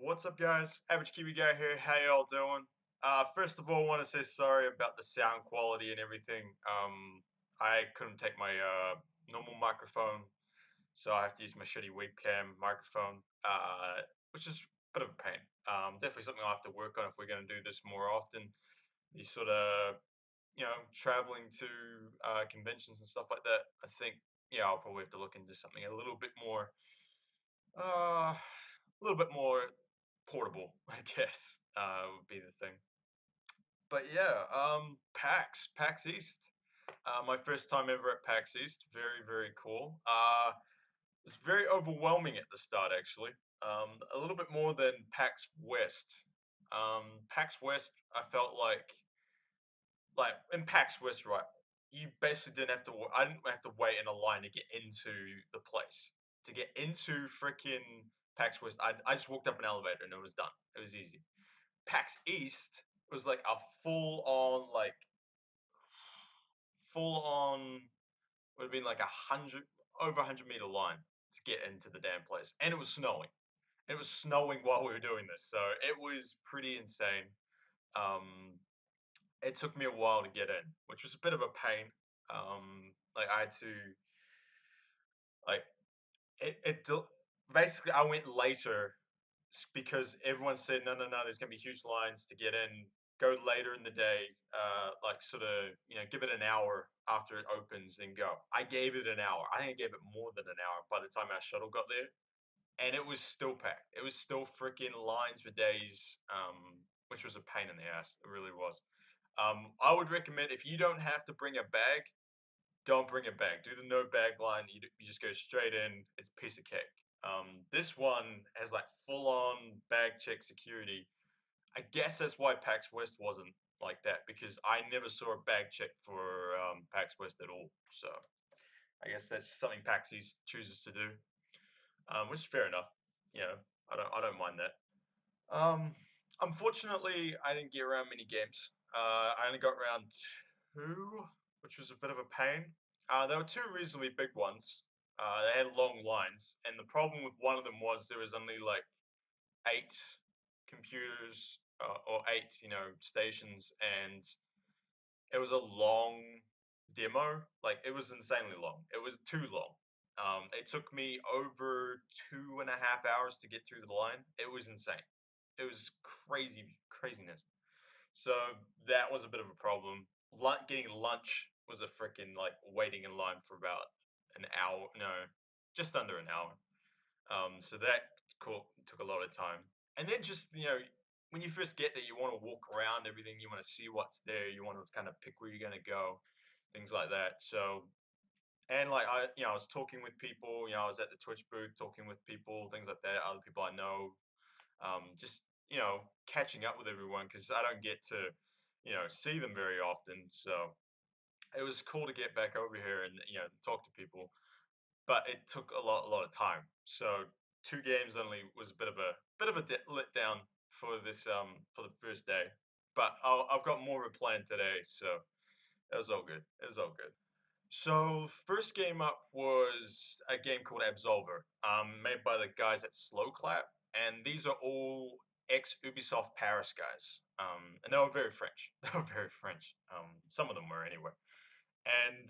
What's up, guys? Average Kiwi Guy here. How y'all doing? First of all, I want to say sorry about the sound quality and everything. I couldn't take my normal microphone, so I have to use my shitty webcam microphone, which is a bit of a pain. Definitely something I'll have to work on if we're going to do this more often. These sort of, traveling to conventions and stuff like that. I think, yeah, I'll probably have to look into something uh, a little bit more portable, I guess, would be the thing. But yeah, PAX East. My first time ever at PAX East. Very, very cool. It was very overwhelming at the start, actually. A little bit more than PAX West. PAX West, I felt like in PAX West, right? You basically didn't have to. I didn't have to wait in a line to get into the place. To get into freaking PAX West, I just walked up an elevator and it was done. It was easy. PAX East was like a full on would have been like 100 meter line to get into the damn place, and it was snowing. It was snowing while we were doing this, so it was pretty insane. Um, it took me a while to get in, which was a bit of a pain. Like I had to like basically I went later because everyone said no, no, no. There's gonna be huge lines to get in. Go later in the day, like sort of give it an hour after it opens and go. I gave it an hour. I think I gave it more than an hour by the time our shuttle got there, and it was still packed. It was still freaking lines for days, which was a pain in the ass. It really was. I would recommend if you don't have to bring a bag, don't bring a bag. Do the no bag line. You just go straight in. It's a piece of cake. This one has like full on bag check security. I guess that's why PAX West wasn't like that because I never saw a bag check for PAX West at all. So I guess that's just something PAX East chooses to do, which is fair enough. You know, I don't mind that. Um, Unfortunately, I didn't get around many games. I only got around two, which was a bit of a pain. There were two reasonably big ones. They had long lines, and the problem with one of them was there was only like eight computers or eight, stations, and it was a long demo. Like it was insanely long. It was too long. It took me over 2.5 hours to get through the line. It was insane. It was craziness. So that was a bit of a problem. Getting lunch was a freaking like waiting in line for about an hour. No, just under an hour. So that took a lot of time. And then just when you first get there, you want to walk around everything. You want to see what's there. You want to kind of pick where you're gonna go, things like that. So and like I was talking with people. I was at the Twitch booth talking with people, things like that. Other people I know, just catching up with everyone because I don't get to see them very often. So it was cool to get back over here and talk to people, but it took a lot of time. So two games only was a bit of a letdown for this for the first day. But I've got more of a plan today, so it was all good. It was all good. So first game up was a game called Absolver, made by the guys at Slow Clap, and these are all ex Ubisoft Paris guys, and they were very French. They were very French. Some of them were anyway, and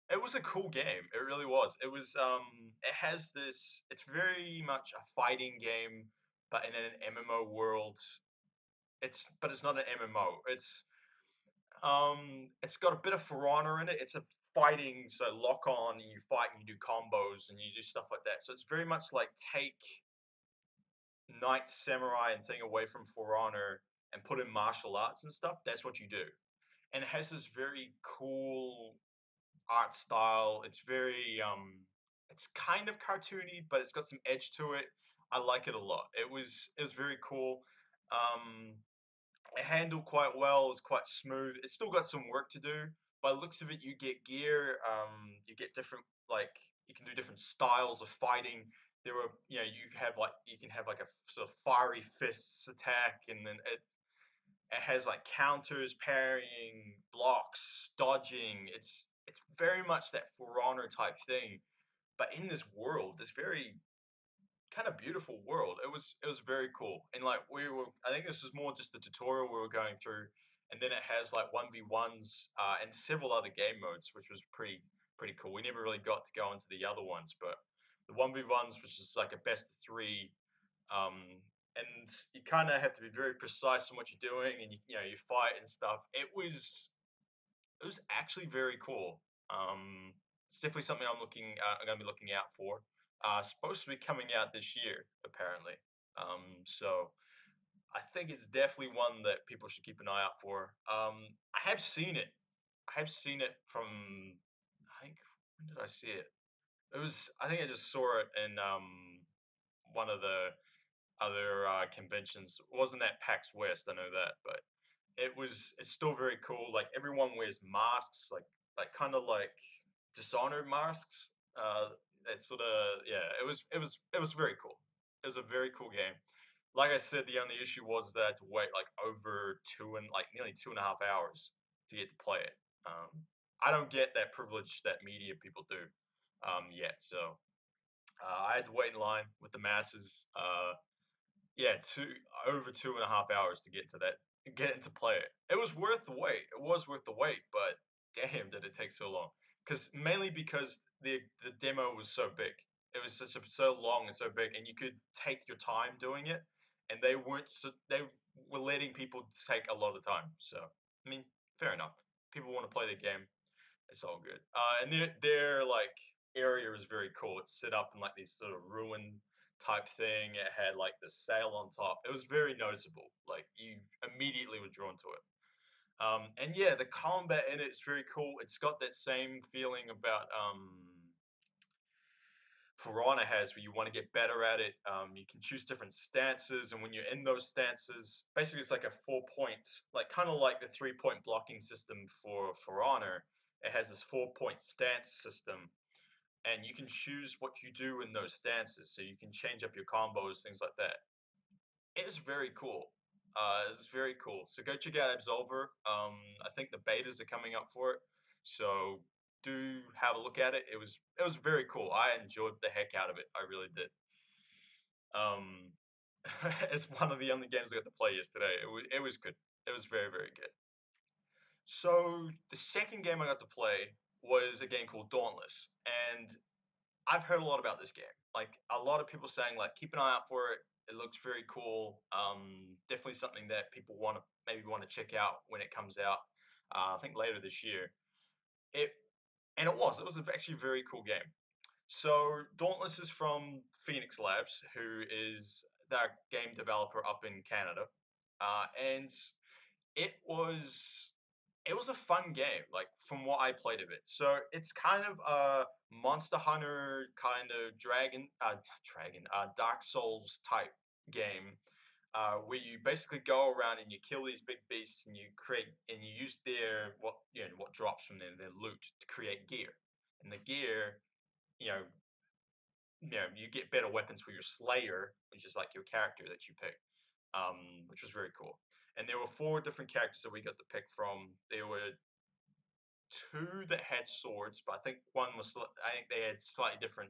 it was a cool game. It really was. It was. It has this. It's very much a fighting game, but in an MMO world. But it's not an MMO. It's got a bit of For Honor in it. It's a fighting, so lock on and you fight and you do combos and you do stuff like that. So it's very much like take Knight Samurai and thing away from For Honor and put in martial arts and stuff. That's what you do. And it has this very cool art style. It's kind of cartoony, but it's got some edge to it. I like it a lot. It was very cool. Um, it handled quite well. It's quite smooth. It's still got some work to do. By the looks of it, you get gear. You get different like you can do different styles of fighting. There are you can have like a sort of fiery fists attack, and then it has like counters, parrying, blocks, dodging. It's very much that For Honor type thing, but in this world, this very kind of beautiful world. It was very cool. And like we were, I think this was more just the tutorial we were going through, and then it has like 1v1s and several other game modes, which was pretty cool. We never really got to go into the other ones, but the 1v1s was just like a best of three. And you kind of have to be very precise in what you're doing, and you fight and stuff. It was actually very cool. It's definitely something I'm going to be looking out for. Supposed to be coming out this year, apparently. So I think it's definitely one that people should keep an eye out for. I have seen it. I have seen it from. I think when did I see it? I think I just saw it in one of the other conventions. It wasn't at PAX West, I know that, but it's still very cool. Like everyone wears masks, like kind of like Dishonored masks. That sort of yeah. It was very cool. It was a very cool game. Like I said, the only issue was that I had to wait like over nearly 2.5 hours to get to play it. I don't get that privilege that media people do yet, so I had to wait in line with the masses. Yeah, over 2.5 hours to get into play it. It was worth the wait. It was worth the wait, but damn, did it take so long? Mainly because the demo was so big. It was so long and so big, and you could take your time doing it, and they were letting people take a lot of time. So I mean, fair enough. People want to play the game. It's all good. And their like area was very cool. It's set up in like these sort of ruin type thing. It had like the sail on top. It was very noticeable. Like you immediately were drawn to it. And yeah, the combat in it's very cool. It's got that same feeling about Piranha has, where you want to get better at it. You can choose different stances, and when you're in those stances, basically it's like a 4 point, like kind of like the 3 point blocking system for Honor. It has this 4 point stance system, and you can choose what you do in those stances. So you can change up your combos, things like that. It is very cool. It's very cool. So go check out Absolver. I think the betas are coming up for it. So do have a look at it. It was very cool. I enjoyed the heck out of it. I really did. Um, it's one of the only games I got to play yesterday. It was good. It was very very good. So the second game I got to play was a game called Dauntless, and I've heard a lot about this game. Like a lot of people saying like keep an eye out for it. It looks very cool. Definitely something that people want to check out when it comes out. I think later this year. It it was actually a very cool game. So Dauntless is from Phoenix Labs, who is that game developer up in Canada, and it was it was a fun game, like from what I played of it. So it's kind of a Monster Hunter kind of Dark Souls type game, where you basically go around and you kill these big beasts and you use what drops from their loot to create gear, and the gear, you know, you get better weapons for your Slayer, which is like your character that you pick, which was very cool. And there were four different characters that we got to pick from. There were two that had swords, but I think I think they had slightly different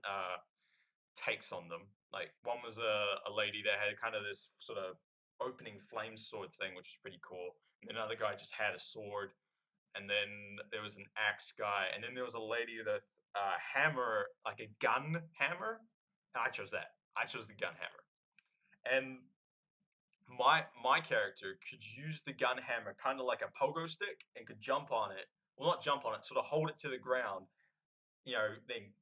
takes on them. Like one was a lady that had kind of this sort of opening flame sword thing, which is pretty cool. And then another guy just had a sword, and then there was an axe guy, and then there was a lady with a hammer, like a gun hammer. And I chose that. I chose the gun hammer, and my character could use the gun hammer kind of like a pogo stick and could jump on it. Well, not jump on it, sort of hold it to the ground, then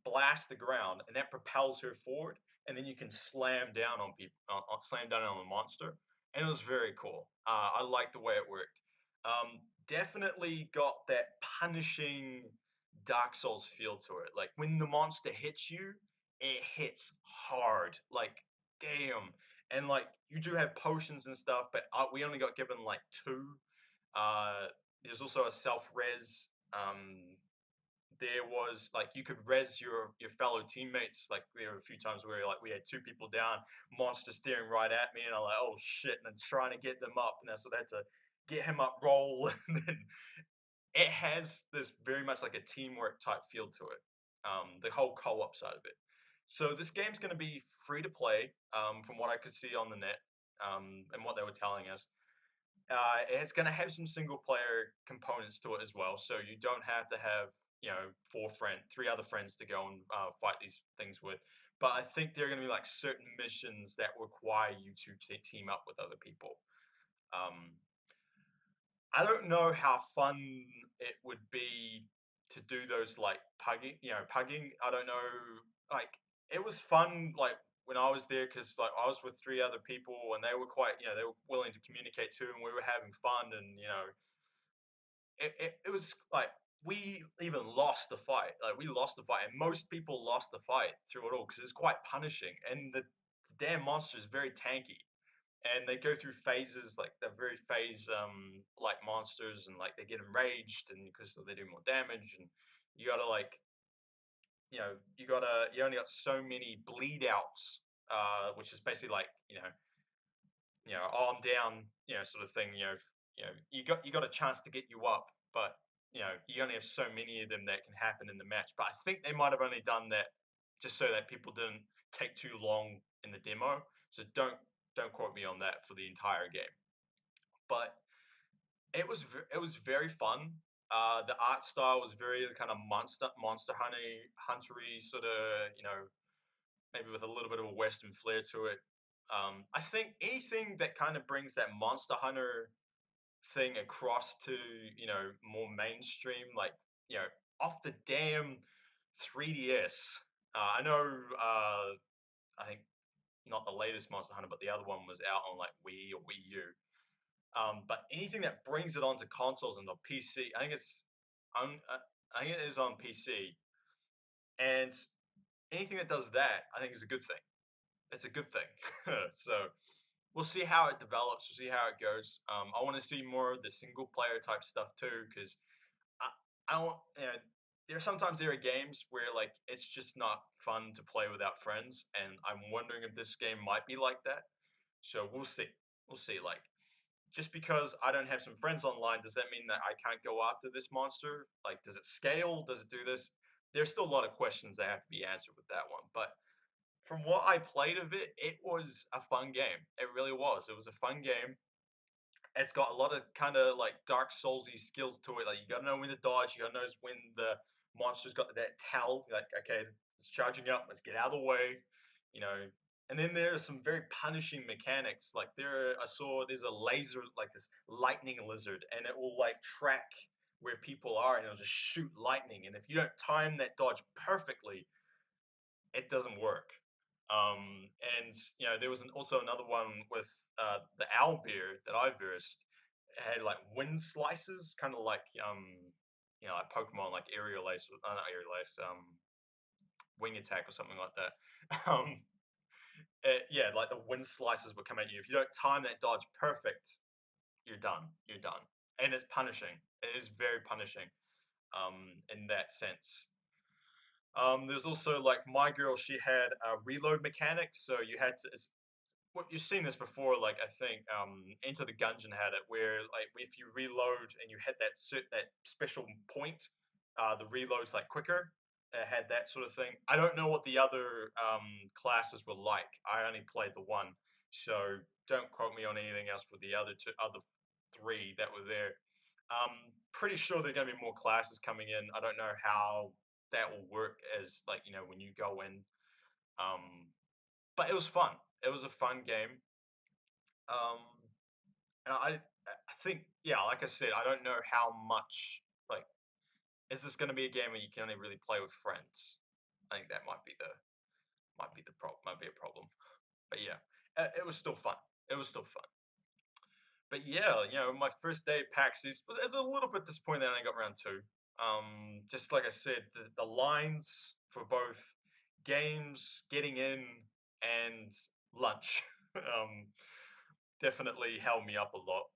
blast the ground, and that propels her forward, and then you can slam down on people, slam down on the monster, and it was very cool. I liked the way it worked. Definitely got that punishing Dark Souls feel to it. Like when the monster hits you, it hits hard. Like damn. And like you do have potions and stuff, but we only got given like two. There's also a self res. There was like you could res your fellow teammates. Like there were a few times where like we had two people down, monster staring right at me, and I'm like, oh shit, and I'm trying to get them up, and that's what I had to get him up, roll, and then it has this very much like a teamwork type feel to it. The whole co-op side of it. So this game's going to be free to play, from what I could see on the net, and what they were telling us. It's going to have some single player components to it as well, so you don't have to have three other friends to go and fight these things with. But I think there are going to be like certain missions that require you to team up with other people. Um, I don't know how fun it would be to do those like pugging. I don't know. Like it was fun like when I was there because like I was with three other people and they were quite, they were willing to communicate too, and we were having fun, and it was like we even lost the fight. Like we lost the fight, and most people lost the fight through it all because it's quite punishing, and the damn monster is very tanky, and they go through phases, like they're very phase like monsters, and like they get enraged and because they do more damage, and you gotta like you only got so many bleed outs, which is basically like oh, I'm down, sort of thing. You got a chance to get you up, but you only have so many of them that can happen in the match. But I think they might have only done that just so that people didn't take too long in the demo. So don't quote me on that for the entire game. But it was very fun. The art style was very kind of huntery sort of, maybe with a little bit of a western flair to it. I think anything that kind of brings that Monster Hunter thing across to more mainstream, like you know off the damn 3DS. I know. I think not the latest Monster Hunter, but the other one was out on like Wii or Wii U. But anything that brings it onto consoles and the PC, I think it is on PC, and anything that does that, I think is a good thing. It's a good thing. So we'll see how it develops. We'll see how it goes. I want to see more of the single player type stuff too, because I don't. There are games where like it's just not fun to play without friends, and I'm wondering if this game might be like that. So we'll see. We'll see. Like just because I don't have some friends online, does that mean that I can't go after this monster? Like, does it scale? Does it do this? There's still a lot of questions that have to be answered with that one, but from what I played of it, it was a fun game. It really was. It was a fun game. It's got a lot of kind of like Dark Soulsy skills to it. Like you gotta know when to dodge. You gotta know when the monster's got that tell. Like okay, it's charging up. Let's get out of the way. You know. And then there are some very punishing mechanics. Like I saw there's a laser, like this lightning lizard, and it will like track where people are, and it'll just shoot lightning. And if you don't time that dodge perfectly, it doesn't work. And there was also another one with the owl bear that I versed. It had like wind slices, kind of like like Pokemon, like aerial ace, not aerial ace, wing attack or something like that. Um, yeah, like the wind slices would come at you. If you don't time that dodge perfect, you're done. You're done, and it's punishing. It is very punishing in that sense. There's also like my girl, she had a reload mechanic, so you had to. What you've seen this before, like I think Enter the Gungeon had it, where like if you reload and you hit that special point, the reload's like quicker. It had that sort of thing. I don't know what the other classes were like. I only played the one, so don't quote me on anything else for the other three that were there. Pretty sure there are going to be more classes coming in. I don't know how that will work as like when you go in. Um, but it was fun. It was a fun game. Um, and I think yeah, like I said, I don't know how much like is this going to be a game where you can only really play with friends. I think that might be the problem, might be a problem. But yeah, it was still fun. It was still fun. But yeah, my first day at PAX East was a little bit disappointing that I only got round two. Just like I said, the lines for both games, getting in, and lunch definitely held me up a lot.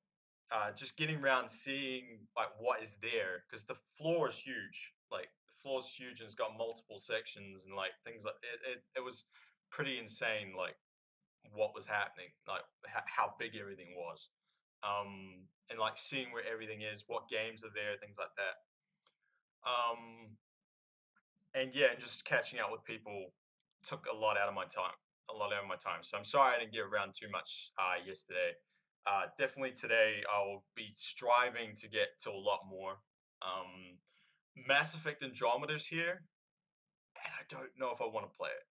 Just getting around, seeing like what is there, because the floor is huge. Like the floor is huge and it's got multiple sections and like things like it was pretty insane. Like what was happening, like how big everything was, and like seeing where everything is, what games are there, things like that. And yeah, and just catching up with people. took a lot out of my time, a lot out of my time. So I'm sorry I didn't get around too much yesterday. Definitely today I'll be striving to get to a lot more. Um, Mass Effect Andromeda's here, and I don't know if I want to play it.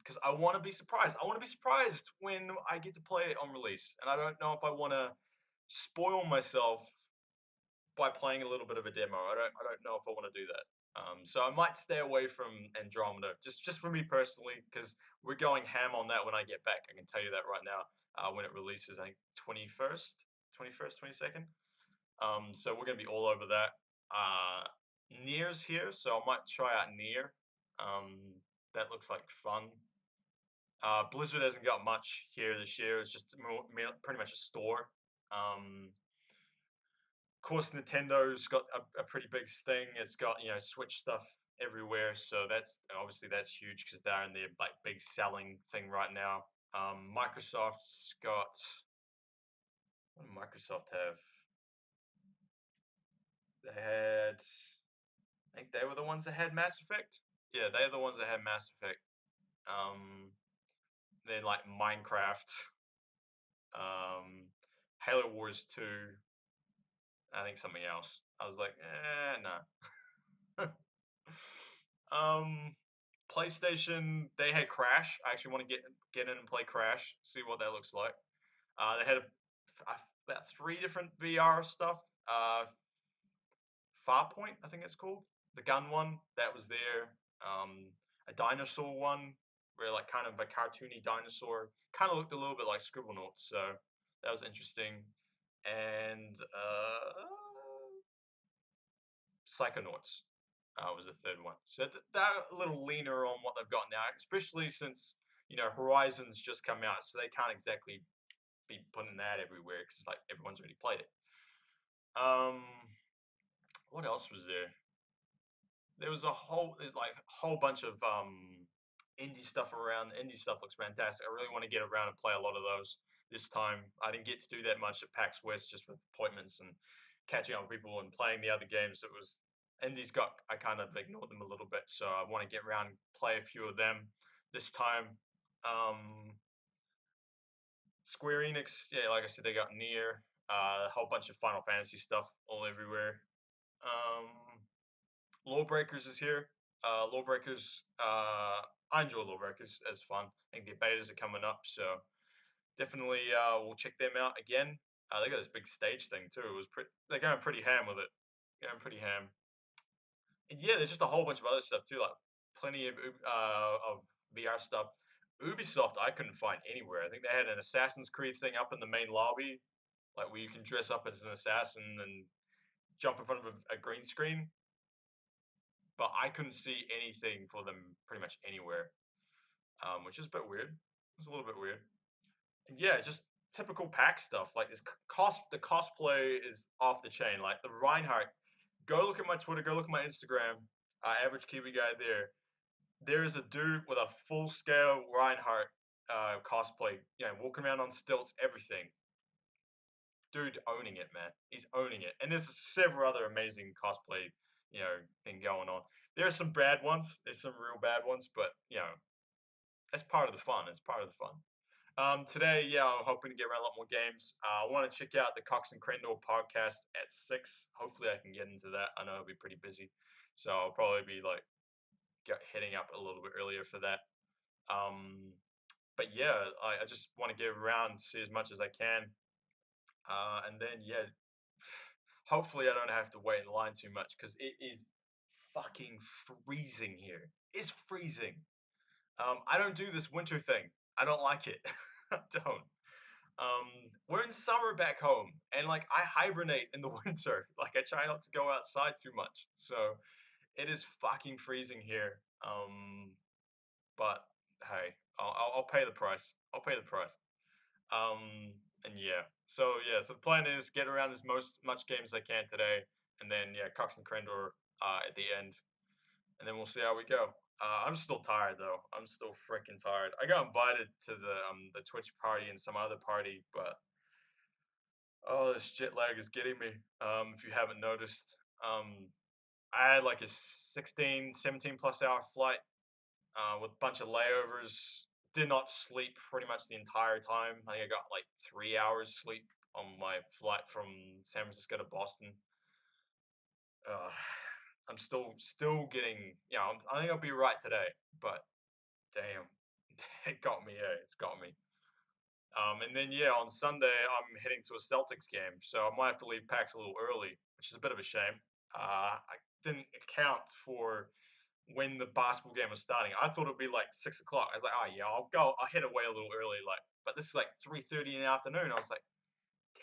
Because I want to be surprised. I want to be surprised when I get to play it on release, and I don't know if I want to spoil myself by playing a little bit of a demo. I don't know if I want to do that. So I might stay away from Andromeda, just for me personally, because we're going ham on that when I get back. I can tell you that right now. When it releases, I think 21st, 22nd. So we're gonna be all over that. Near's here, so I might try out Near. That looks like fun. Blizzard hasn't got much here this year. It's just pretty much a store. Of course, Nintendo's got a pretty big thing. It's got Switch stuff everywhere, so that's huge because they're in their like big selling thing right now. Microsoft's got what did Microsoft have? They had I think they were the ones that had Mass Effect. Yeah, they're the ones that had Mass Effect. Um, then like Minecraft, Halo Wars 2, I think something else. I was like, no. Um, PlayStation, they had Crash. I actually want to get in and play Crash, see what that looks like. They had about three different VR stuff. Farpoint, I think it's called. The gun one that was there. A dinosaur one, where like kind of a cartoony dinosaur, kind of looked a little bit like Scribblenauts. So that was interesting. And Psychonauts was the third one. So they're a little leaner on what they've got now, especially since Horizon's just come out, so they can't exactly be putting that everywhere because like everyone's already played it. Um, what else was there? There's like a whole bunch of indie stuff around. Indie stuff looks fantastic. I really want to get around and play a lot of those this time. I didn't get to do that much at PAX West just with appointments and catching up with people and playing the other games. It was indies got I kind of ignored them a little bit, so I want to get around and play a few of them this time. Um, Square Enix, yeah, like I said, they got Near, a whole bunch of Final Fantasy stuff all everywhere. Um, Lawbreakers is here. Lawbreakers, I enjoy Lawbreakers as fun. I think the betas are coming up, so definitely we'll check them out again. They got this big stage thing too. They're going pretty ham with it. Going pretty ham. And yeah, there's just a whole bunch of other stuff too, like plenty of VR stuff. Ubisoft, I couldn't find anywhere. I think they had an Assassin's Creed thing up in the main lobby, like where you can dress up as an assassin and jump in front of a green screen. But I couldn't see anything for them pretty much anywhere, which is a bit weird. It's a little bit weird. And yeah, just typical pack stuff. Like the cosplay is off the chain. Like the Reinhardt. Go look at my Twitter. Go look at my Instagram. Average Kiwi guy there. There is a dude with a full scale Reinhardt cosplay. Walking around on stilts, everything. Dude owning it, man. He's owning it. And there's several other amazing cosplay, thing going on. There are some bad ones. There's some real bad ones, but that's part of the fun. It's part of the fun. Today, yeah, I'm hoping to get around a lot more games. I want to check out the Cox and Crendor podcast at 6. Hopefully, I can get into that. I know I'll be pretty busy, so I'll probably be like heading up a little bit earlier for that. But yeah, I just want to get around, see as much as I can, and then yeah, hopefully I don't have to wait in line too much because it is fucking freezing here. It's freezing. I don't do this winter thing. I don't like it. I don't. We're in summer back home, and like I hibernate in the winter. Like I try not to go outside too much. So it is fucking freezing here. But hey, I'll pay the price. I'll pay the price. And so the plan is get around as much games as I can today, and then yeah, Cox and Crendor at the end, and then we'll see how we go. I'm still tired though. I'm still freaking tired. I got invited to the Twitch party and some other party, but oh, this jet lag is getting me. If you haven't noticed, I had like a 16, 17 plus hour flight with a bunch of layovers. Did not sleep pretty much the entire time. I think I got like 3 hours sleep on my flight from San Francisco to Boston. Uh, I'm still getting, I think I'll be right today, but damn, it got me. Yeah, it's got me. And then yeah, on Sunday I'm heading to a Celtics game, so I might have to leave PAX a little early, which is a bit of a shame. I didn't account for when the basketball game was starting. I thought it'd be like 6 o'clock. I was like, oh yeah, I'll head away a little early, like, but this is like 3:30 in the afternoon. I was like,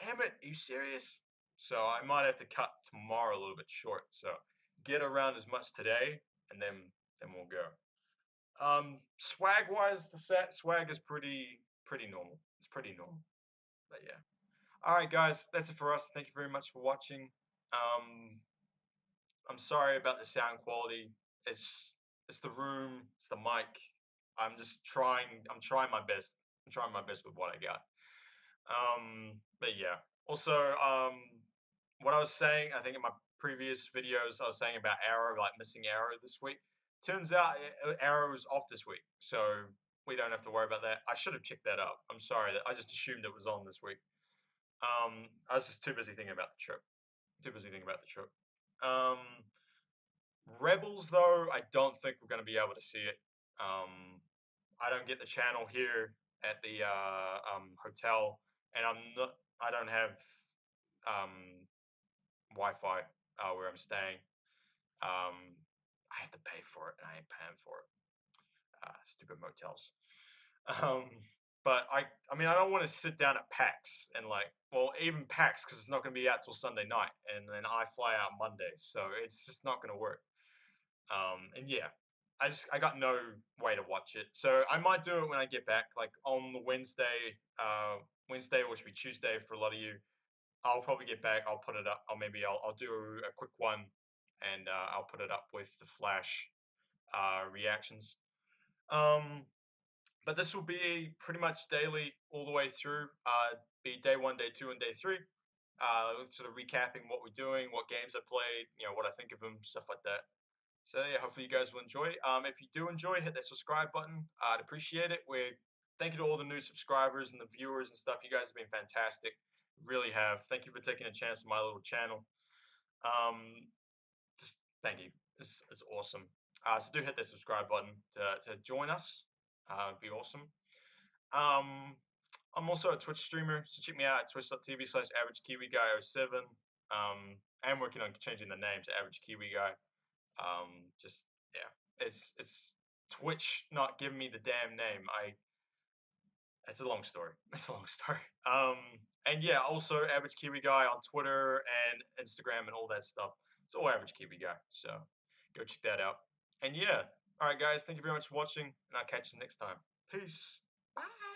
damn it, are you serious? So I might have to cut tomorrow a little bit short. So get around as much today, and then we'll go. Swag wise, the set swag is pretty normal. It's pretty normal, but yeah. All right, guys, that's it for us. Thank you very much for watching. Um, I'm sorry about the sound quality. It's the room, it's the mic. I'm just trying. I'm trying my best. I'm trying my best with what I got. But yeah. Also, what I was saying, I think in my previous videos, I was saying about Arrow, like missing Arrow this week. Turns out Arrow is off this week, so we don't have to worry about that. I should have checked that up. I'm sorry that I just assumed it was on this week. I was just too busy thinking about the trip. Too busy thinking about the trip. Um, Rebels, though, I don't think we're going to be able to see it. I don't get the channel here at the hotel, and I don't have um, Wi-Fi where I'm staying. I have to pay for it, and I ain't paying for it. Stupid motels. Um, but I mean, I don't want to sit down at PAX and like, well, even PAX because it's not going to be out till Sunday night, and then I fly out Monday, so it's just not going to work. And yeah, I got no way to watch it, so I might do it when I get back, like on the Wednesday, which will be Tuesday for a lot of you. I'll probably get back. I'll put it up, or maybe I'll do a quick one, and I'll put it up with the Flash reactions. Um, but this will be pretty much daily all the way through. Be day one, day two, and day three. Sort of recapping what we're doing, what games I played, what I think of them, stuff like that. So yeah, hopefully you guys will enjoy. If you do enjoy, hit that subscribe button. I'd appreciate it. Thank you to all the new subscribers and the viewers and stuff. You guys have been fantastic. Really have. Thank you for taking a chance on my little channel. Um, just thank you. It's awesome. So do hit that subscribe button to join us. It'd be awesome. Um, I'm also a Twitch streamer, so check me out at twitch.tv/AverageKiwiGuy07. I'm working on changing the name to AverageKiwiGuy. Just yeah, it's Twitch not giving me the damn name. It's a long story. It's a long story. And yeah, also Average Kiwi Guy on Twitter and Instagram and all that stuff. It's all Average Kiwi Guy. So go check that out. And yeah, all right, guys, thank you very much for watching, and I'll catch you next time. Peace. Bye.